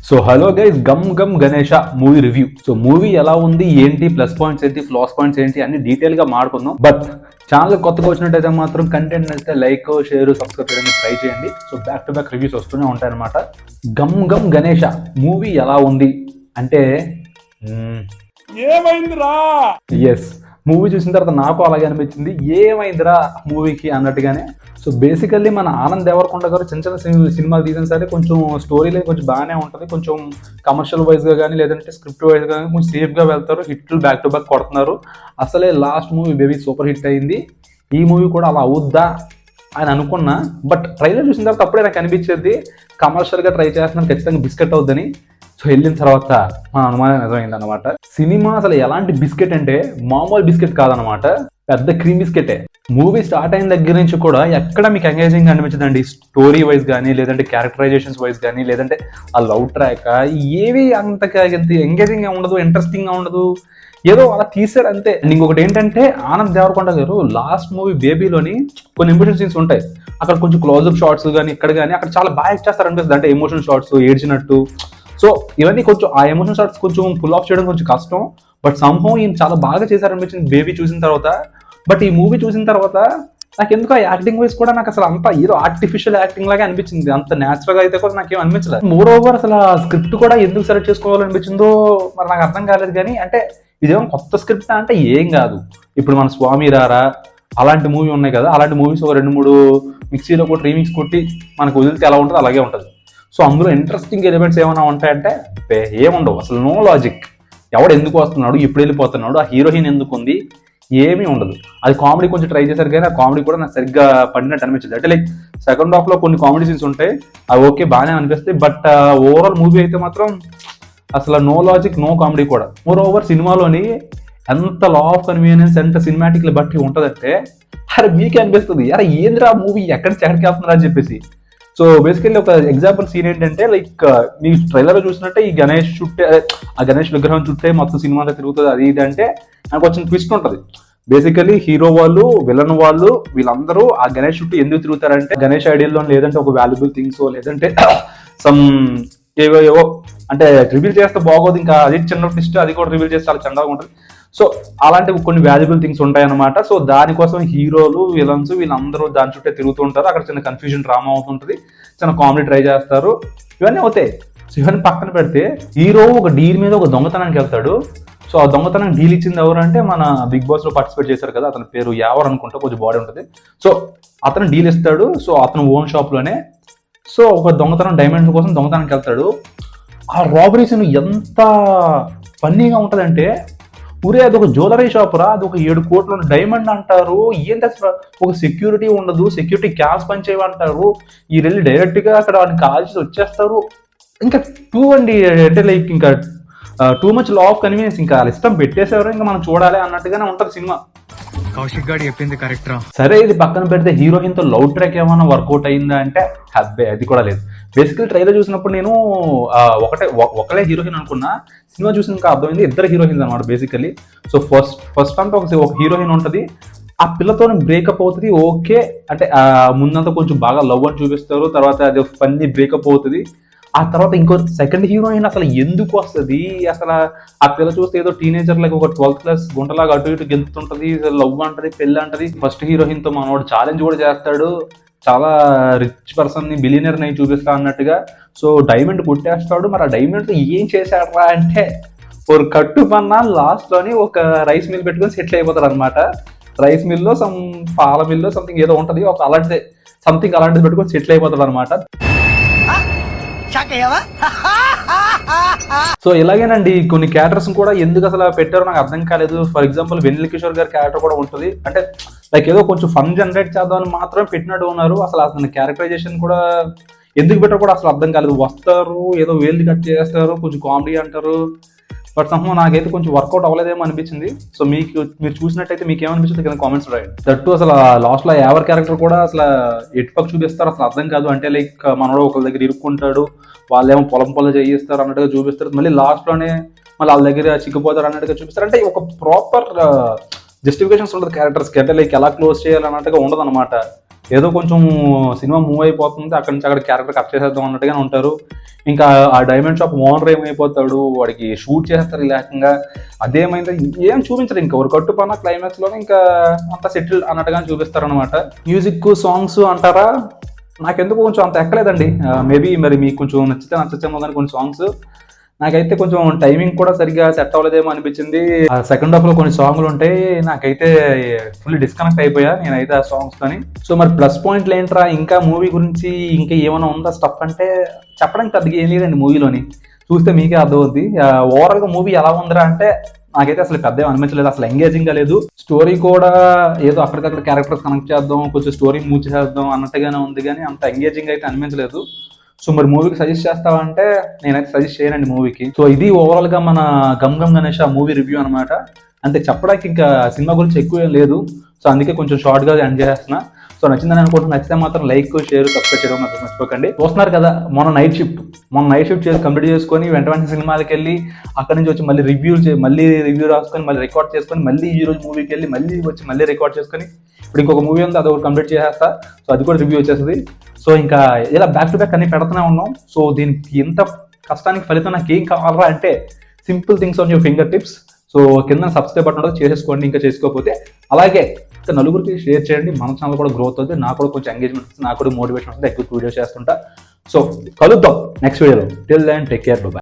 So hello guys, Gam Gam Ganesha movie review. So movie ఎలా ఉంది, ఏంటి, ప్లస్ పాయింట్స్ ఏంటి, ఫ్లాస్ పాయింట్స్ ఏంటి అన్ని డీటెయిల్ గా మాట్లాడుకుందాం. బట్ ఛానల్ కొత్తగా వచ్చినట్టయితే మాత్రం కంటెంట్ నచ్చితే లైక్, షేర్, సబ్స్క్రైబ్ చేయడానికి ట్రై చేయండి. So back to back reviews వస్తూనే ఉంటాయి అనమాట. గమ్ గమ్ గణేష మూవీ ఎలా ఉంది అంటే ఏమైందిరా? ఎస్, మూవీ చూసిన తర్వాత నాకు అలాగే అనిపించింది, ఏమైందిరా మూవీకి అన్నట్టుగానే. సో బేసికల్లీ మన ఆనంద్ దేవరకొండ గారు చిన్న చిన్న సినిమాలు తీసిన సరే కొంచెం స్టోరీలో కొంచెం బాగానే ఉంటుంది, కొంచెం కమర్షియల్ వైజ్గా కానీ లేదంటే స్క్రిప్ట్ వైజ్గా కానీ కొంచెం సేఫ్గా వెళ్తారు, హిట్లు బ్యాక్ టు బ్యాక్ కొడుతున్నారు. అసలే last movie baby super hit అయింది. ఈ మూవీ కూడా అలా అవుద్దా అని అనుకున్నా, బట్ ట్రైలర్ చూసిన తర్వాత అప్పుడే నాకు అనిపించేది కమర్షియల్గా ట్రై చేస్తున్నాను, ఖచ్చితంగా బిస్కెట్ అవుద్దని. సో వెళ్ళిన తర్వాత మా అనుమానం నిజమైంది అనమాట. సినిమా అసలు ఎలాంటి బిస్కెట్ అంటే మామూలు బిస్కెట్ కాదనమాట, పెద్ద క్రీమ్ బిస్కెటే. మూవీ స్టార్ట్ అయిన దగ్గర నుంచి కూడా ఎక్కడ మీకు ఎంగేజింగ్ అనిపించదండి, స్టోరీ వైజ్ కానీ లేదంటే క్యారెక్టరైజేషన్స్ వైజ్ కానీ లేదంటే ఆ లవ్ ట్రాక్ ఏవి అంత ఎంగేజింగ్ ఉండదు, ఇంట్రెస్టింగ్ గా ఉండదు, ఏదో అలా తీసాడు అంతే. ఇంకొకటి ఏంటంటే ఆనంద్ దేవరకొండ గారు లాస్ట్ మూవీ బేబీలోని కొన్ని ఎమోషన్ సీన్స్ ఉంటాయి, అక్కడ కొంచెం క్లోజ్అప్ షాట్స్ కానీ ఇక్కడ కానీ అక్కడ చాలా బాగా ఇచ్చేస్తారు అనిపిస్తుంది. అంటే ఎమోషన్ షాట్స్ ఏడ్చినట్టు, సో ఇవన్నీ కొంచెం ఆ ఎమోషన్ షాట్స్ కొంచెం పుల్ ఆఫ్ చేయడం కొంచెం కష్టం, బట్ సంహౌ ఈయన చాలా బాగా చేశారనిపించింది బేబీ చూసిన తర్వాత. బట్ ఈ మూవీ చూసిన తర్వాత నాకు ఎందుకు ఆ యాక్టింగ్ వైజ్ కూడా నాకు అసలు అంత ఏదో ఆర్టిఫిషియల్ యాక్టింగ్ లాగా అనిపించింది, అంత న్యాచురల్ గా అయితే కూడా నాకేం అనిపించలేదు. మోర్ ఓవర్ అసలు ఆ స్క్రిప్ట్ కూడా ఎందుకు సెలెక్ట్ చేసుకోవాలనిపించిందో మరి నాకు అర్థం కాలేదు. కానీ అంటే ఇదేమో కొత్త స్క్రిప్ట్ అంటే ఏం కాదు, ఇప్పుడు మన స్వామి రారా అలాంటి మూవీ ఉన్నాయి కదా, అలాంటి మూవీస్ ఒక 2-3 మిక్సీలో కూడా రీమిక్స్ కొట్టి మనకు వదిలితే ఎలా ఉంటుందో అలాగే ఉంటుంది. సో అందులో ఇంట్రెస్టింగ్ ఎలిమెంట్స్ ఏమైనా ఉంటాయంటే ఏముండవు, అసలు నో లాజిక్. ఎవడు ఎందుకు వస్తున్నాడు, ఎప్పుడు వెళ్ళిపోతున్నాడు, ఆ హీరోయిన్ ఎందుకు ఉంది, ఏమీ ఉండదు. అది కామెడీ కొంచెం ట్రై చేశారు కానీ ఆ కామెడీ కూడా నాకు సరిగ్గా పడినట్టు అనిపించింది. అంటే లైక్ సెకండ్ హాఫ్ లో కొన్ని కామెడీ సీన్స్ ఉంటాయి, అవి ఓకే బాగానే అనిపిస్తాయి, బట్ ఓవరాల్ మూవీ అయితే మాత్రం అసలు నో లాజిక్, నో కామెడీ కూడా. మోర్ ఓవర్ సినిమాలోని ఎంత లా ఆఫ్ కన్వీనియన్స్, ఎంత సినిమాటిక్లు బట్టి ఉంటుందంటే అరే మీకే అనిపిస్తుంది అరే ఏంద్రా మూవీ ఎక్కడి నుంచి ఎక్కడికి వెళ్తున్నారా అని చెప్పేసి. సో బేసికల్లీ ఒక ఎగ్జాంపుల్ సీన్ ఏంటంటే లైక్ మీ ట్రైలర్ చూసినట్టే ఈ గణేష్ చుట్టే, ఆ గణేష్ విగ్రహం చుట్టే మొత్తం సినిమాలో తిరుగుతుంది. అది ఇది అంటే నాకు వచ్చిన ట్విస్ట్ ఉంటుంది. బేసికలీ హీరో వాళ్ళు, విలన్ వాళ్ళు, వీళ్ళందరూ ఆ గణేష్ చుట్టూ ఎందుకు తిరుగుతారంటే గణేష్ ఐడియాలో లేదంటే ఒక వాల్యుబుల్ థింగ్స్ లేదంటే సమ్ ఏవో అంటే రివీల్ చేస్తే బాగోదు, ఇంకా అది చిన్న ట్విస్ట్, అది కూడా రివీల్ చేస్తే చాలా చందాగా ఉంటుంది. సో అలాంటివి కొన్ని వాల్యుబుల్ థింగ్స్ ఉంటాయన్నమాట. సో దానికోసం హీరోలు, విలన్స్ వీళ్ళందరూ దాని చుట్టే తిరుగుతూ ఉంటారు. అక్కడ చిన్న కన్ఫ్యూజన్ డ్రామా అవుతుంటుంది, చిన్న కామెడీ ట్రై చేస్తారు, ఇవన్నీ అవుతాయి. సో ఇవన్నీ పక్కన పెడితే హీరో ఒక డీల్ మీద ఒక దొంగతనానికి వెళ్తాడు. సో ఆ దొంగతనం డీల్ ఇచ్చింది ఎవరు అంటే మన బిగ్ బాస్ లో పార్టిసిపేట్ చేశారు కదా, అతని పేరు యావర్ అనుకుంటా, కొంచెం బాడీ ఉంటుంది. సో అతను డీల్ ఇస్తాడు, సో అతను ఓన్ షాప్ లోనే. సో ఒక దొంగతనం డైమండ్స్ కోసం దొంగతనానికి వెళ్తాడు. ఆ రాబరీ సీన్ ఎంత ఫన్నీగా ఉంటుందంటే, ఊరే అది ఒక జ్యువెలరీ షాప్ రా, అది ఒక 7 కోట్ల డైమండ్ అంటారు, ఏంటి అసలు ఒక సెక్యూరిటీ ఉండదు, సెక్యూరిటీ క్యాబ్స్ పనిచేయమంటారు, ఈ వెళ్ళి డైరెక్ట్ గా అక్కడ వాడిని కాల్చి వచ్చేస్తారు. ఇంకా టూ అండి, అంటే లైక్ ఇంకా too much law of convenience, ఇంకా ఇష్టం పెట్టేసేవారు, ఇంకా మనం చూడాలి అన్నట్టుగానే ఉంటది సినిమా. కౌశిక్ గారు చెప్పింది కరెక్ట్ రా. సరే ఇది పక్కన పెడితే హీరోయిన్ తో లవ్ ట్రాక్ ఏమైనా వర్కౌట్ అయిందా అంటే అబ్బే అది కూడా లేదు. బేసికల్ ట్రైలర్ చూసినప్పుడు నేను ఒకలే హీరోయిన్ అనుకున్నా, సినిమా చూసిన ఇంకా అర్థమైంది ఇద్దరు హీరోయిన్స్ అనమాట బేసికలీ. సో ఫస్ట్ అంతా ఒక హీరోయిన్ ఉంటుంది, ఆ పిల్లతో బ్రేకప్ అవుతుంది, ఓకే అంటే ముందంతా కొంచెం బాగా లవ్ అని చూపిస్తారు, తర్వాత అది ఫన్నీ బ్రేకప్ అవుతుంది. ఆ తర్వాత ఇంకో సెకండ్ హీరోయిన్ అసలు ఎందుకు వస్తుంది, అసలు ఆ పిల్ల చూస్తే ఏదో టీనేజర్ లాగా ఒక 12th క్లాస్ గుంటలాగా అటు ఇటు గెంతుతుంటది, లవ్ అంటది, పెళ్ళి అంటది. ఫస్ట్ హీరోయిన్ తో మనోడు ఛాలెంజ్ కూడా చేస్తాడు, చాలా రిచ్ పర్సన్ ని, బిలియనర్ ని చూపిస్తా అన్నట్టుగా. సో డైమండ్ కొట్టేస్తాడు. మరి ఆ డైమండ్ తో ఏం చేశాడరా అంటే ఒక కట్టు పన్నా లాస్ట్ లోని ఒక రైస్ మిల్ పెట్టుకొని సెటిల్ అయిపోతాడు అనమాట. రైస్ మిల్లో పాల మిల్లో సంథింగ్ ఏదో ఉంటది, ఒక అలాంటిది సంథింగ్ అలాంటిది పెట్టుకొని సెటిల్ అయిపోతాడు అనమాట. సో ఇలాగేనండి కొన్ని క్యారెక్టర్స్ కూడా ఎందుకు అసలు పెట్టారో నాకు అర్థం కాలేదు. ఫర్ ఎగ్జాంపుల్ వెన్నెల కిషోర్ గారి క్యారెక్టర్ కూడా ఉంటుంది, అంటే లైక్ ఏదో కొంచెం ఫన్ జనరేట్ చేద్దామని మాత్రమే పెట్టినట్టు ఉన్నారు. అసలు క్యారెక్టరైజేషన్ కూడా ఎందుకు పెట్టారో కూడా అసలు అర్థం కాలేదు. వస్తారు ఏదో వేలు కట్ చేస్తారు, కొంచెం కామెడీ అంటారు, బట్ సంహం నాకైతే కొంచెం వర్కౌట్ అవ్వలేదేమో అనిపించింది. సో మీరు చూసినట్టయితే మీకు ఏమనిపించింది కింద కామెంట్స్ రాయండి. దట్టు అసలు లాస్ట్ లో ఎవరి క్యారెక్టర్ కూడా అసలు ఎటుపక్క చూపిస్తారు అసలు అర్థం కాదు. అంటే లైక్ మనోడు ఒకరి దగ్గర ఇరుక్కుంటాడు, వాళ్ళేమో పొలం చేయిస్తారు అన్నట్టుగా చూపిస్తారు, మళ్ళీ లాస్ట్ లోనే మళ్ళీ వాళ్ళ దగ్గర చిక్కిపోతారు అన్నట్టుగా చూపిస్తారు. అంటే ఒక ప్రాపర్ జస్టిఫికేషన్స్ ఉండదు క్యారెక్టర్స్ కి, అంటే లైక్ ఎలా క్లోజ్ చేయాలి అన్నట్టుగా ఉండదు అనమాట. ఏదో కొంచెం సినిమా మూవ్ అయిపోతుంది, అక్కడి నుంచి అక్కడ క్యారెక్టర్ కట్ చేసేద్దాం అన్నట్టుగానే ఉంటారు. ఇంకా ఆ డైమండ్ షాప్ ఓనర్ ఏమైపోతాడు, వాడికి షూట్ చేస్తారు లేకంగా, అదేమైంది ఏం చూపించరు. ఇంకా ఒక కట్టుపన్న క్లైమాక్స్లోనే ఇంకా అంతా సెటిల్ అన్నట్టుగానే చూపిస్తారనమాట. మ్యూజిక్ సాంగ్స్ అంటారా, నాకెందుకు కొంచెం అంత ఎక్కలేదండి. మేబీ మరి మీకు కొంచెం నచ్చితే నచ్చచ్చేమో కానీ కొన్ని సాంగ్స్ నాకైతే కొంచెం టైమింగ్ కూడా సరిగ్గా సెట్ అవ్వలేదేమో అనిపించింది. సెకండ్ హాఫ్ లో కొన్ని సాంగ్లు ఉంటాయి, నాకైతే ఫుల్ డిస్కనెక్ట్ అయిపోయా నేనైతే ఆ సాంగ్స్ తోని. సో మరి ప్లస్ పాయింట్లు ఏంట్రా, ఇంకా మూవీ గురించి ఇంకా ఏమైనా ఉందా స్టఫ్ అంటే చెప్పడానికి పెద్దగా ఏం లేదండి. మూవీలోని చూస్తే మీకే అర్థమవుద్ది. ఓవరాల్ గా మూవీ ఎలా ఉందిరా అంటే నాకైతే అసలు పెద్ద అనిపించలేదు, అసలు ఎంగేజింగ్ గా లేదు. స్టోరీ కూడా ఏదో అక్కడికక్కడ క్యారెక్టర్స్ కనెక్ట్ చేద్దాం, కొంచెం స్టోరీ మూవ్ చేద్దాం అన్నట్టుగానే ఉంది, కానీ అంత ఎంగేజింగ్ అయితే అనిపించలేదు. సో మరి మూవీకి సజెస్ట్ చేస్తావా అంటే నేనైతే సజెస్ట్ చేయనండి మూవీకి. సో ఇది ఓవరాల్ గా మన గమ్ గమ్ గణేష్ మూవీ రివ్యూ అనమాట. అంటే చెప్పడానికి ఇంకా సినిమా గురించి ఎక్కువ ఏం లేదు, సో అందుకే కొంచెం షార్ట్ గా ఎండ్ చేస్తున్నా. సో నచ్చిందని అనుకుంటున్నా, నచ్చితే మాత్రం లైక్ షేర్ సబ్స్క్రైబ్ చేయడం మాత్రం మర్చిపోకండి. చూస్తున్నారు కదా మొన్న నైట్ షిఫ్ట్ చేసి కంప్లీట్ చేసుకొని వెంటనే సినిమాకి వెళ్ళి అక్కడి నుంచి వచ్చి మళ్ళీ రివ్యూ రాసుకొని మళ్ళీ రికార్డ్ చేసుకొని మళ్ళీ ఈ రోజు మూవీకి వెళ్ళి మళ్ళీ వచ్చి మళ్ళీ రికార్డ్ చేసుకొని ఇప్పుడు ఇంకొక మూవీ ఉంది, అది ఒకటి కంప్లీట్ చేసేస్తా. సో అది కూడా రివ్యూ వచ్చేస్తుంది. సో ఇంకా ఇలా బ్యాక్ టు బ్యాక్ అన్ని పెడుతూనే ఉన్నాం. సో దీనికి ఎంత కష్టానికి ఫలితం నాకు ఏం కావాలా అంటే simple things on your finger tips. So కింద సబ్స్క్రైబ్ బటన్ ఉంటుంది, చేసేసుకోండి ఇంకా చేసుకోకపోతే. అలాగే ఇంకా నలుగురికి షేర్ చేయండి, మన ఛానల్ కూడా గ్రోత్ అవుతుంది, నాకు కూడా కొంచెం ఎంగేజ్మెంట్ వస్తుంది, నాకు కూడా మోటివేషన్ వస్తుంది, ఎక్కువ వీడియోస్ చేస్తుంటా. సో కలుద్దాం నెక్స్ట్ వీడియోలో. Till then take care, by.